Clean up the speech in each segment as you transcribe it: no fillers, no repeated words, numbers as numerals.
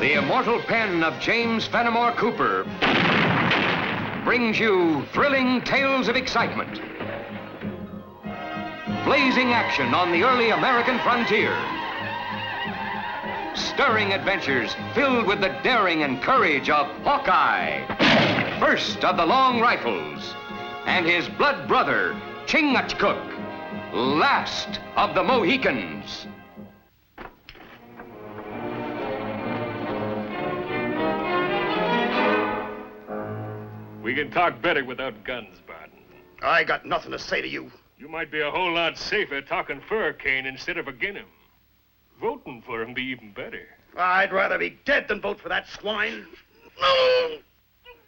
The immortal pen of James Fenimore Cooper brings you thrilling tales of excitement, blazing action on the early American frontier, stirring adventures filled with the daring and courage of Hawkeye, first of the long rifles, and his blood brother, Chingachgook, last of the Mohicans. We can talk better without guns, Barton. I got nothing to say to you. You might be a whole lot safer talking for a cane instead of agin him. Voting for him be even better. I'd rather be dead than vote for that swine. No!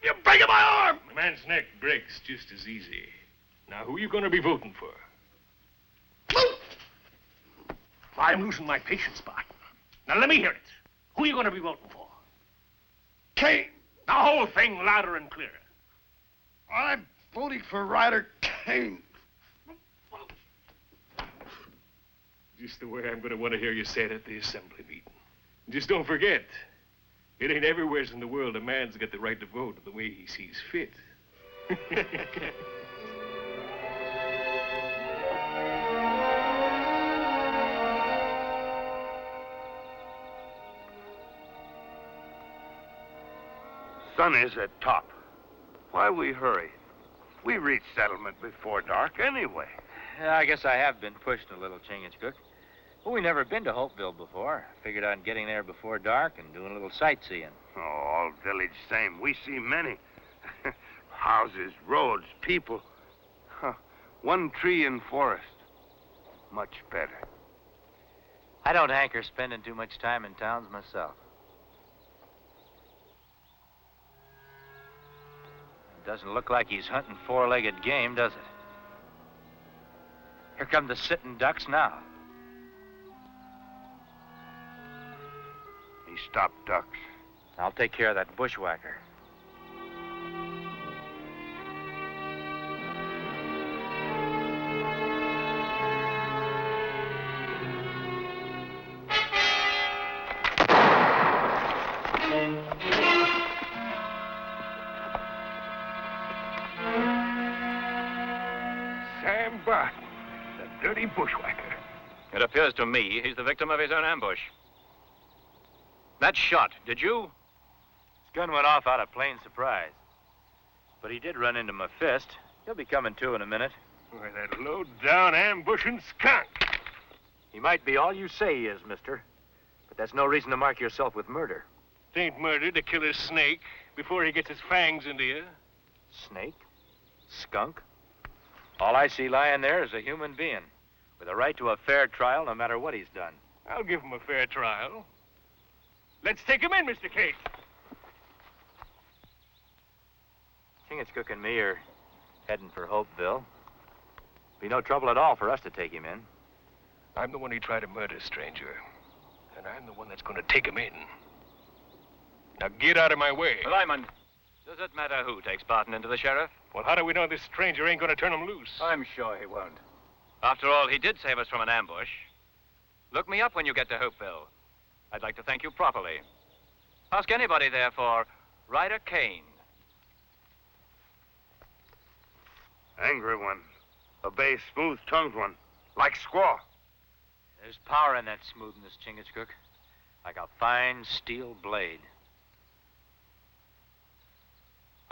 You're breaking my arm! A man's neck breaks just as easy. Now, who are you going to be voting for? I'm losing my patience, Barton. Now, let me hear it. Who are you going to be voting for? Kane. The whole thing louder and clearer. I'm voting for Ryder Kane. Just the way I'm going to want to hear you say it at the assembly meeting. Just don't forget, it ain't everywhere in the world a man's got the right to vote the way he sees fit. Sun is at top. Why we hurry? We reach settlement before dark anyway. Yeah, I guess I have been pushed a little, Chingachgook. Well, we never been to Hopeville before. Figured on getting there before dark and doing a little sightseeing. Oh, all village same. We see many. Houses, roads, people. Huh. One tree in forest. Much better. I don't hanker spending too much time in towns myself. It doesn't look like he's hunting four-legged game, does it? Here come the sitting ducks now. He stopped ducks. I'll take care of that bushwhacker. Sam Barton, the dirty bushwhacker. It appears to me he's the victim of his own ambush. That shot, did you? His gun went off out of plain surprise. But he did run into my fist. He'll be coming to in a minute. Why, that low-down ambushing skunk. He might be all you say he is, mister. But that's no reason to mark yourself with murder. It ain't murder to kill a snake before he gets his fangs into you. Snake? Skunk? All I see lying there is a human being with a right to a fair trial no matter what he's done. I'll give him a fair trial. Let's take him in, Mr. Cate. Chingachgook and me are heading for Hopeville. Be no trouble at all for us to take him in. I'm the one he tried to murder, stranger. And I'm the one that's going to take him in. Now get out of my way. Lyman, does it matter who takes Barton into the sheriff? Well, how do we know this stranger ain't going to turn him loose? I'm sure he won't. After all, he did save us from an ambush. Look me up when you get to Hopeville. I'd like to thank you properly. Ask anybody there for Ryder Kane. Angry one. A bay, smooth-tongued one. Like squaw. There's power in that smoothness, Chingachgook. Like a fine steel blade.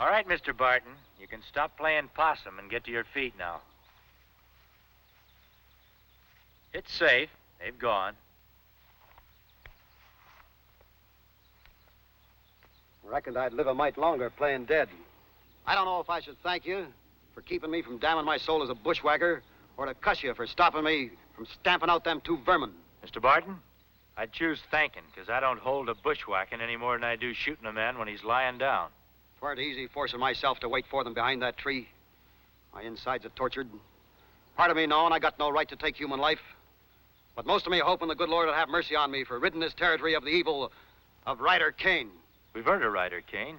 All right, Mr. Barton. You can stop playing possum and get to your feet now. It's safe. They've gone. Reckoned I'd live a mite longer playing dead. I don't know if I should thank you for keeping me from damning my soul as a bushwhacker or to cuss you for stopping me from stamping out them two vermin. Mr. Barton, I'd choose thanking, because I don't hold a bushwhacking any more than I do shooting a man when he's lying down. It weren't easy forcing myself to wait for them behind that tree. My insides are tortured. Part of me knowing I got no right to take human life. But most of me hoping the good Lord will have mercy on me for ridding this territory of the evil of Ryder Kane. We've heard of Ryder Kane.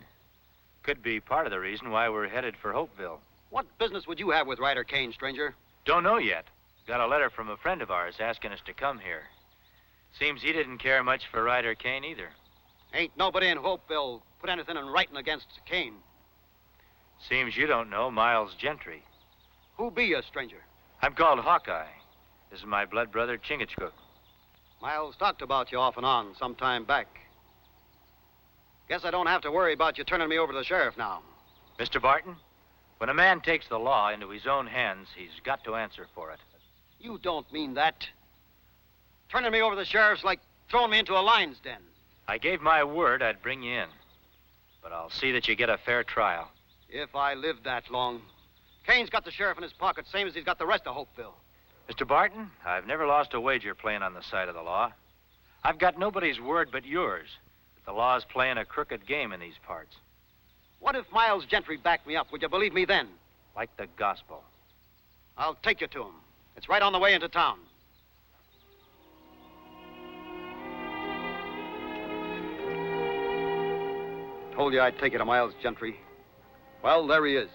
Could be part of the reason why we're headed for Hopeville. What business would you have with Ryder Kane, stranger? Don't know yet. Got a letter from a friend of ours asking us to come here. Seems he didn't care much for Ryder Kane either. Ain't nobody in Hopeville put anything in writing against Kane. Seems you don't know Miles Gentry. Who be you, stranger? I'm called Hawkeye. This is my blood brother, Chingachgook. Miles talked about you off and on some time back. Guess I don't have to worry about you turning me over to the sheriff now. Mr. Barton, when a man takes the law into his own hands, he's got to answer for it. You don't mean that. Turning me over to the sheriff's like throwing me into a lion's den. I gave my word I'd bring you in, but I'll see that you get a fair trial. If I live that long. Kane's got the sheriff in his pocket, same as he's got the rest of Hopeville. Mr. Barton, I've never lost a wager playing on the side of the law. I've got nobody's word but yours that the law's playing a crooked game in these parts. What if Miles Gentry backed me up? Would you believe me then? Like the gospel. I'll take you to him. It's right on the way into town. Told you I'd take you to Miles Gentry. Well, there he is.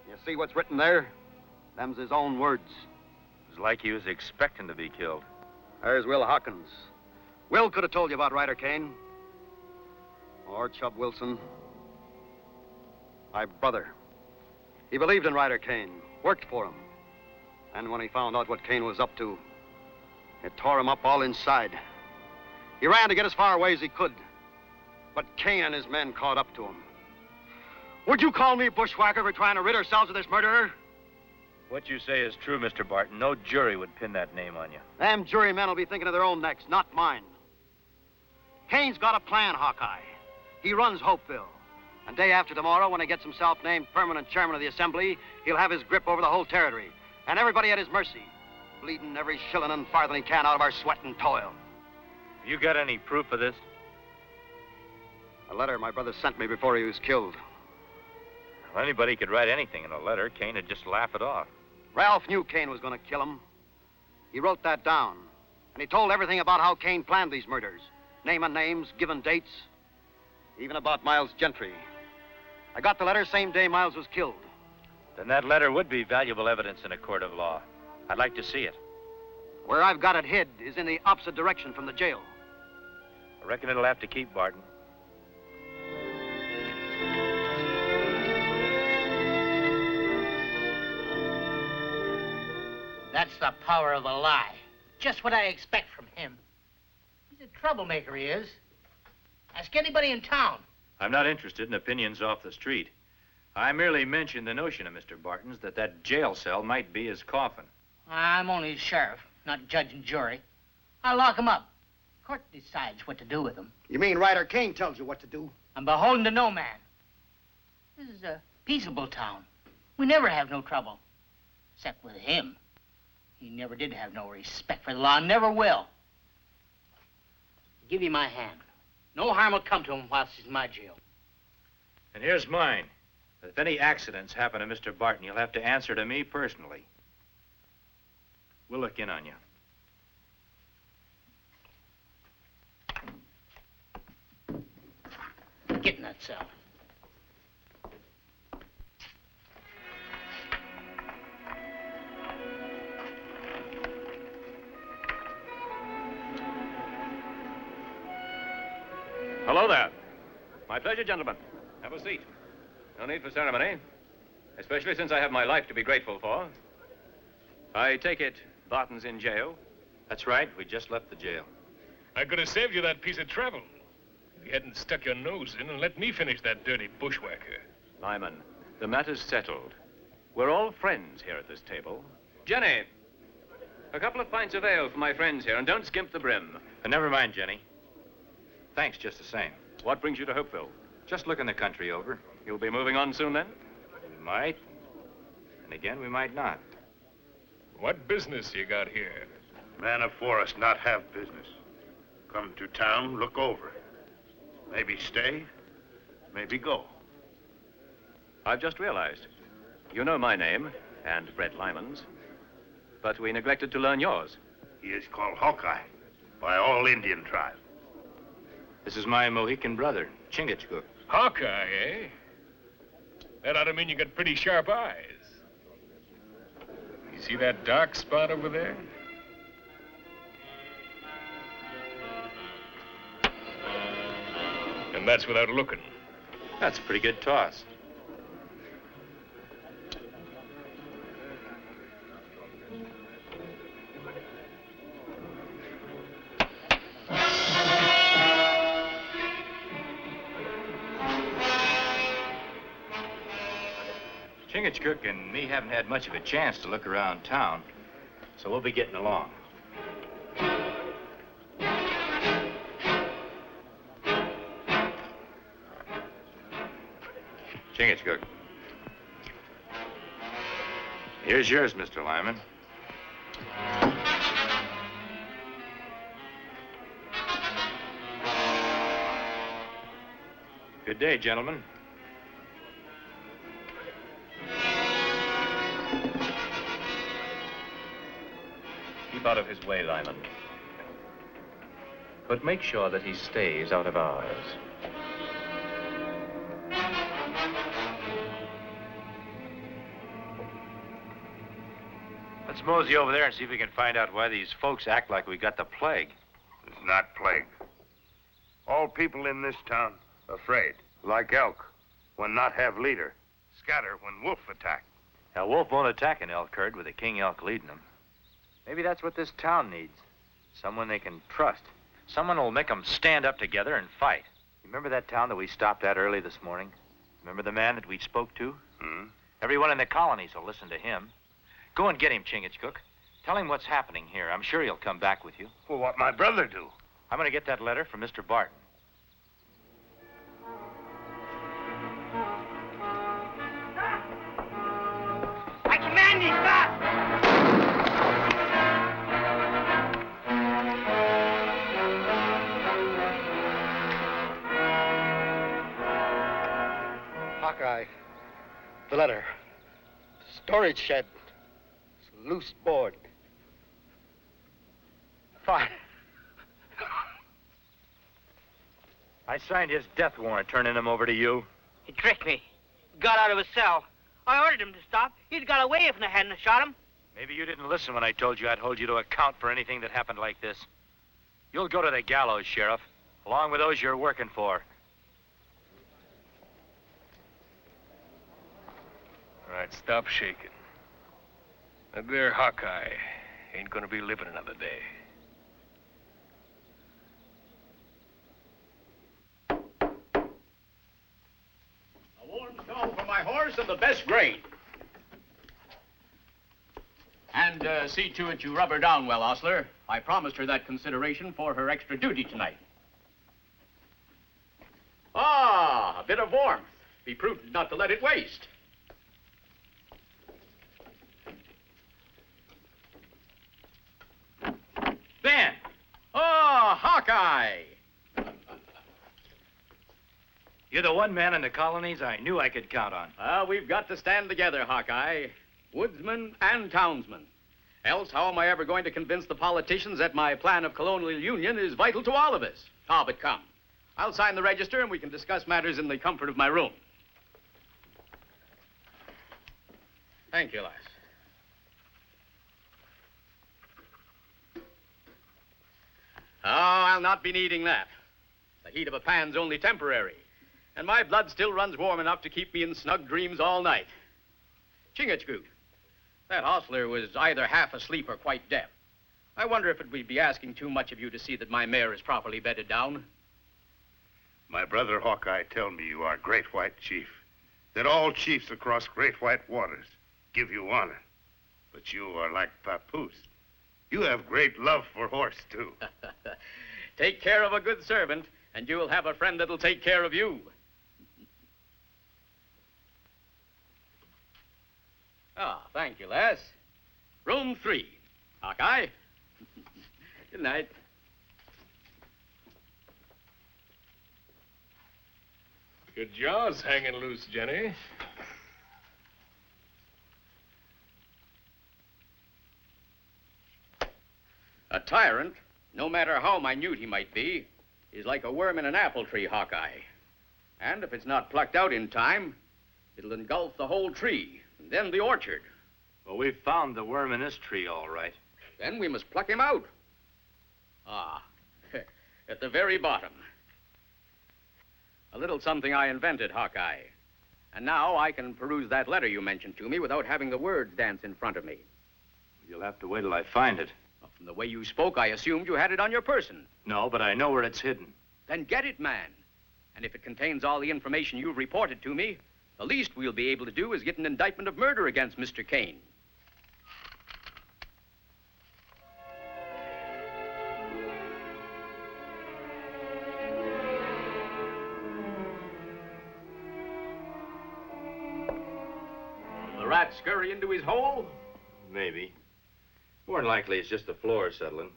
You see what's written there? Them's his own words. It's like he was expecting to be killed. There's Will Hawkins. Will could have told you about Ryder Kane. Or Chub Wilson. My brother. He believed in Ryder Kane, worked for him. And when he found out what Kane was up to, it tore him up all inside. He ran to get as far away as he could. But Kane and his men caught up to him. Would you call me bushwhacker for trying to rid ourselves of this murderer? What you say is true, Mr. Barton. No jury would pin that name on you. Them jurymen will be thinking of their own necks, not mine. Kane's got a plan, Hawkeye. He runs Hopeville. And day after tomorrow, when he gets himself named permanent chairman of the Assembly, he'll have his grip over the whole territory. And everybody at his mercy, bleeding every shilling and farthing he can out of our sweat and toil. You got any proof of this? A letter my brother sent me before he was killed. Well, anybody could write anything in a letter. Kane would just laugh it off. Ralph knew Kane was going to kill him. He wrote that down. And he told everything about how Kane planned these murders. Naming names, giving dates. Even about Miles Gentry. I got the letter same day Miles was killed. Then that letter would be valuable evidence in a court of law. I'd like to see it. Where I've got it hid is in the opposite direction from the jail. I reckon it'll have to keep, Barton. That's the power of a lie. Just what I expect from him. He's a troublemaker, he is. Ask anybody in town. I'm not interested in opinions off the street. I merely mentioned the notion of Mr. Barton's that jail cell might be his coffin. I'm only the sheriff, not judge and jury. I'll lock him up. Court decides what to do with him. You mean Ryder Kane tells you what to do? I'm beholden to no man. This is a peaceable town. We never have no trouble. Except with him. He never did have no respect for the law, never will. I'll give you my hand. No harm will come to him whilst he's in my jail. And here's mine. If any accidents happen to Mr. Barton, you'll have to answer to me personally. We'll look in on you. Get in that cell. Hello there. My pleasure, gentlemen. Have a seat. No need for ceremony, especially since I have my life to be grateful for. I take it Barton's in jail? That's right. We just left the jail. I could have saved you that piece of travel if you hadn't stuck your nose in and let me finish that dirty bushwhacker. Lyman, the matter's settled. We're all friends here at this table. Jenny, a couple of pints of ale for my friends here, and don't skimp the brim. Never mind, Jenny. Thanks just the same. What brings you to Hopeville? Just looking the country over. You'll be moving on soon, then? We might. And again, we might not. What business you got here? Man of forest not have business. Come to town, look over. Maybe stay, maybe go. I've just realized. You know my name, and Brett Lyman's. But we neglected to learn yours. He is called Hawkeye by all Indian tribes. This is my Mohican brother, Chingachgook. Hawkeye, eh? That ought to mean you got pretty sharp eyes. You see that dark spot over there? And that's without looking. That's a pretty good toss. Chingachgook and me haven't had much of a chance to look around town, so we'll be getting along. Chingachgook. Here's yours, Mr. Lyman. Good day, gentlemen. Keep out of his way, Lyman. But make sure that he stays out of ours. Let's mosey over there and see if we can find out why these folks act like we got the plague. It's not plague. All people in this town afraid, like elk, when not have leader. Scatter when wolf attack. A wolf won't attack an elk herd with a king elk leading them. Maybe that's what this town needs. Someone they can trust. Someone who'll make them stand up together and fight. Remember that town that we stopped at early this morning? Remember the man that we spoke to? Hmm? Everyone in the colonies will listen to him. Go and get him, Chingachgook. Tell him what's happening here. I'm sure he'll come back with you. Well, what my brother do? I'm going to get that letter from Mr. Barton. I command thee, stop! Hawkeye, the letter. Storage shed. Loose board. Fine. I signed his death warrant, turning him over to you. He tricked me. Got out of his cell. I ordered him to stop. He'd got away if I hadn't shot him. Maybe you didn't listen when I told you I'd hold you to account for anything that happened like this. You'll go to the gallows, Sheriff, along with those you're working for. All right, stop shaking. That there Hawkeye ain't gonna be living another day. A warm stall for my horse and the best grain. And see to it you rub her down well, ostler. I promised her that consideration for her extra duty tonight. Ah, a bit of warmth. Be prudent not to let it waste. Then, oh, Hawkeye! You're the one man in the colonies I knew I could count on. We've got to stand together, Hawkeye. Woodsman and townsman. Else, how am I ever going to convince the politicians that my plan of colonial union is vital to all of us? Ah, but come. I'll sign the register and we can discuss matters in the comfort of my room. Thank you, lass. Oh, I'll not be needing that. The heat of a pan's only temporary. And my blood still runs warm enough to keep me in snug dreams all night. Chingachgook, that hostler was either half asleep or quite deaf. I wonder if it would be asking too much of you to see that my mare is properly bedded down. My brother Hawkeye tell me you are great white chief. That all chiefs across great white waters give you honor. But you are like Papoose. You have great love for horse, too. Take care of a good servant, and you will have a friend that'll take care of you. Ah, thank you, lass. Room 3. Hawkeye. Good night. Your jaw's hanging loose, Jenny. A tyrant, no matter how minute he might be, is like a worm in an apple tree, Hawkeye. And if it's not plucked out in time, it'll engulf the whole tree, and then the orchard. Well, we've found the worm in this tree, all right. Then we must pluck him out. Ah, at the very bottom. A little something I invented, Hawkeye. And now I can peruse that letter you mentioned to me without having the words dance in front of me. You'll have to wait till I find it. Well, from the way you spoke, I assumed you had it on your person. No, but I know where it's hidden. Then get it, man. And if it contains all the information you've reported to me, the least we'll be able to do is get an indictment of murder against Mr. Kane. The rat scurry into his hole? Maybe. More than likely, it's just the floor settling.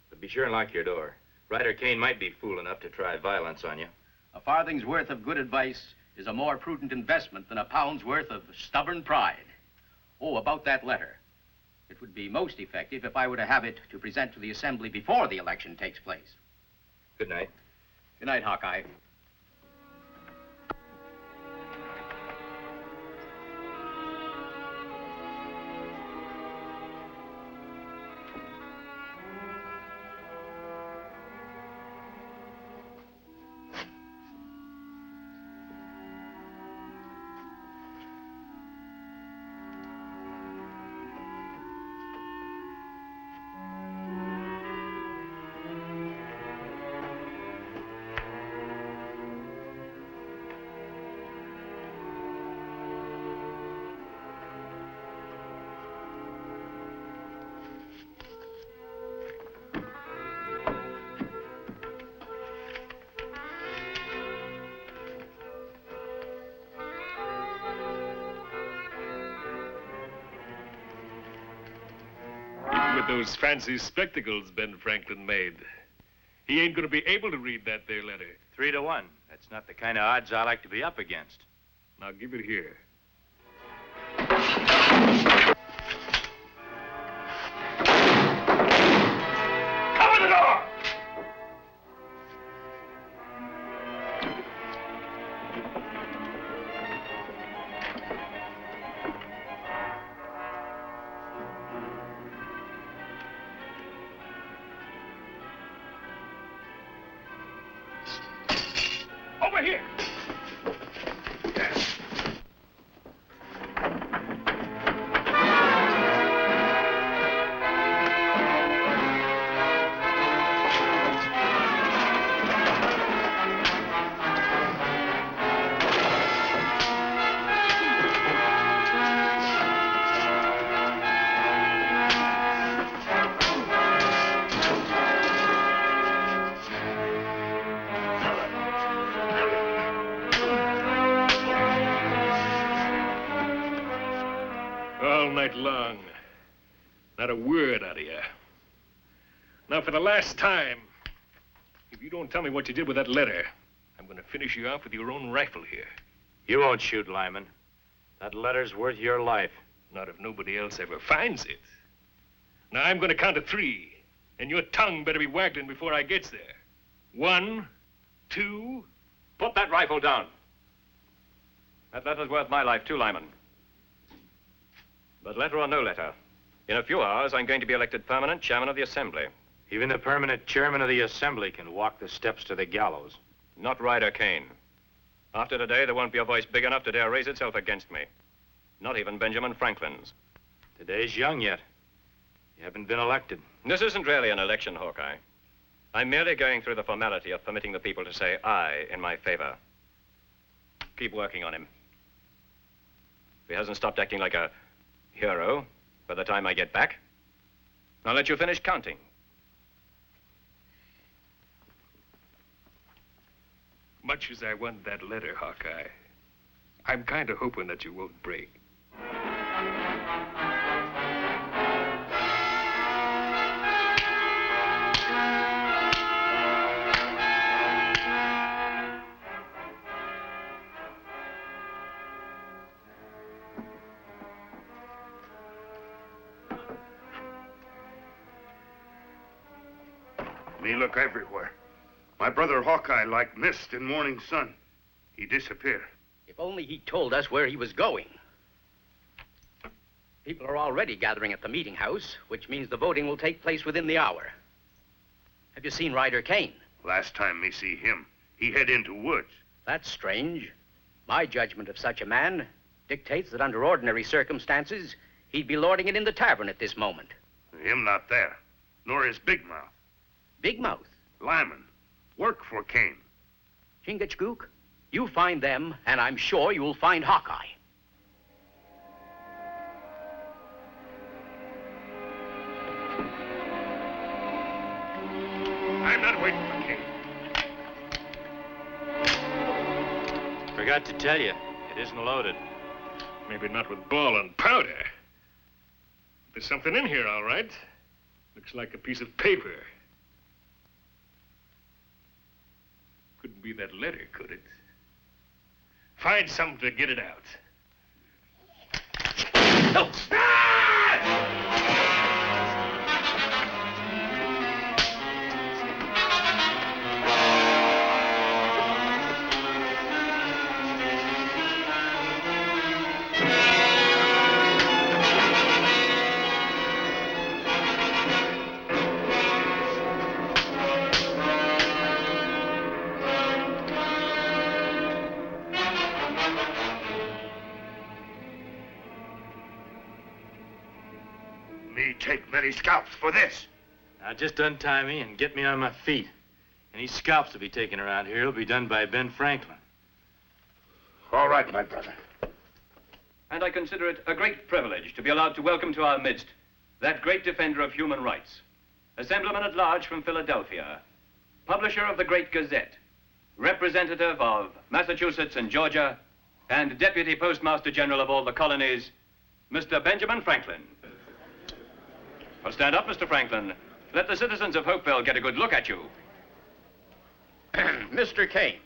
But be sure and lock your door. Ryder Kane might be fool enough to try violence on you. A farthing's worth of good advice is a more prudent investment than a pound's worth of stubborn pride. Oh, about that letter. It would be most effective if I were to have it to present to the Assembly before the election takes place. Good night. Good night, Hawkeye. With those fancy spectacles Ben Franklin made, he ain't gonna be able to read that there letter. 3 to 1. That's not the kind of odds I like to be up against. Now give it here. Cover the door! Over here! Yes. All night long. Not a word out of you. Now, for the last time, if you don't tell me what you did with that letter, I'm going to finish you off with your own rifle here. You won't shoot, Lyman. That letter's worth your life. Not if nobody else ever finds it. Now, I'm going to count to 3, and your tongue better be waggling before I gets there. 1, 2... Put that rifle down. That letter's worth my life, too, Lyman. But letter or no letter, in a few hours, I'm going to be elected permanent chairman of the Assembly. Even the permanent chairman of the Assembly can walk the steps to the gallows. Not Ryder Kane. After today, there won't be a voice big enough to dare raise itself against me. Not even Benjamin Franklin's. Today's young yet. You haven't been elected. This isn't really an election, Hawkeye. I'm merely going through the formality of permitting the people to say aye in my favor. Keep working on him. If he hasn't stopped acting like a hero by the time I get back, I'll let you finish counting. Much as I want that letter, Hawkeye, I'm kind of hoping that you won't break. Me look everywhere. My brother Hawkeye like mist in morning sun. He disappear. If only he told us where he was going. People are already gathering at the meeting house, which means the voting will take place within the hour. Have you seen Ryder Kane? Last time me see him, he head into woods. That's strange. My judgment of such a man dictates that under ordinary circumstances, he'd be lording it in the tavern at this moment. Him not there, nor his big mouth. Big Mouth? Lyman, work for Kane. Chingachgook, you find them, and I'm sure you'll find Hawkeye. I'm not waiting for Kane. Forgot to tell you, it isn't loaded. Maybe not with ball and powder. There's something in here, all right. Looks like a piece of paper. Couldn't be that letter, could it? Find something to get it out. No! Me take many scalps for this. Now just untie me and get me on my feet. Any scalps to be taken around here will be done by Ben Franklin. All right, my brother. And I consider it a great privilege to be allowed to welcome to our midst that great defender of human rights, Assemblyman at Large from Philadelphia, publisher of the Great Gazette, representative of Massachusetts and Georgia, and Deputy Postmaster General of all the colonies, Mr. Benjamin Franklin. Well, stand up, Mr. Franklin. Let the citizens of Hopeville get a good look at you. Mr. Kane,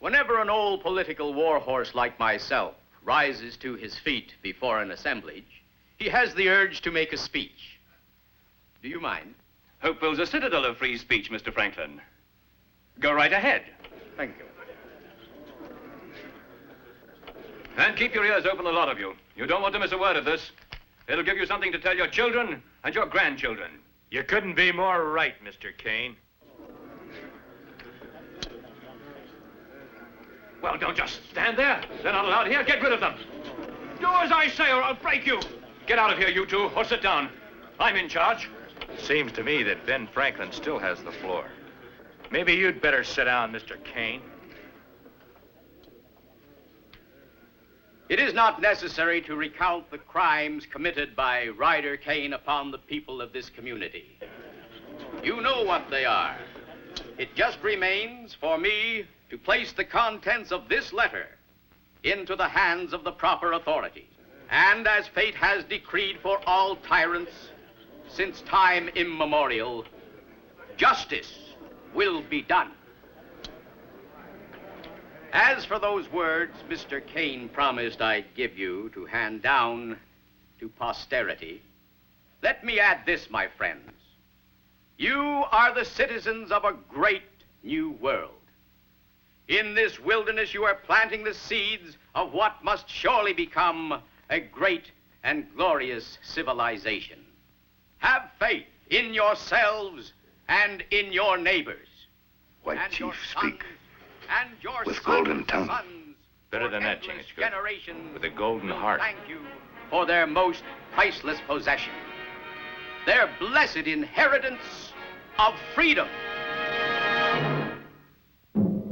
whenever an old political warhorse like myself rises to his feet before an assemblage, he has the urge to make a speech. Do you mind? Hopeville's a citadel of free speech, Mr. Franklin. Go right ahead. Thank you. And keep your ears open, the lot of you. You don't want to miss a word of this. It'll give you something to tell your children and your grandchildren. You couldn't be more right, Mr. Kane. Well, don't just stand there. They're not allowed here. Get rid of them. Do as I say or I'll break you. Get out of here, you two, or sit down. I'm in charge. Seems to me that Ben Franklin still has the floor. Maybe you'd better sit down, Mr. Kane. It is not necessary to recount the crimes committed by Ryder Kane upon the people of this community. You know what they are. It just remains for me to place the contents of this letter into the hands of the proper authorities. And as fate has decreed for all tyrants since time immemorial, justice will be done. As for those words Mr. Kane promised I'd give you to hand down to posterity, let me add this, my friends. You are the citizens of a great new world. In this wilderness, you are planting the seeds of what must surely become a great and glorious civilization. Have faith in yourselves and in your neighbors. White And your chief, sons speak. And your with sons' golden tongue. sons Better than for that, endless Chingachgook. generations With a golden will heart. Thank you for their most priceless possession, their blessed inheritance of freedom.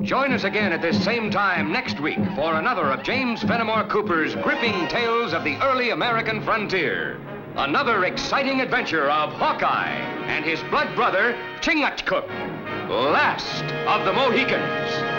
Join us again at this same time next week for another of James Fenimore Cooper's gripping tales of the early American frontier. Another exciting adventure of Hawkeye and his blood brother, Chingachgook, last of the Mohicans.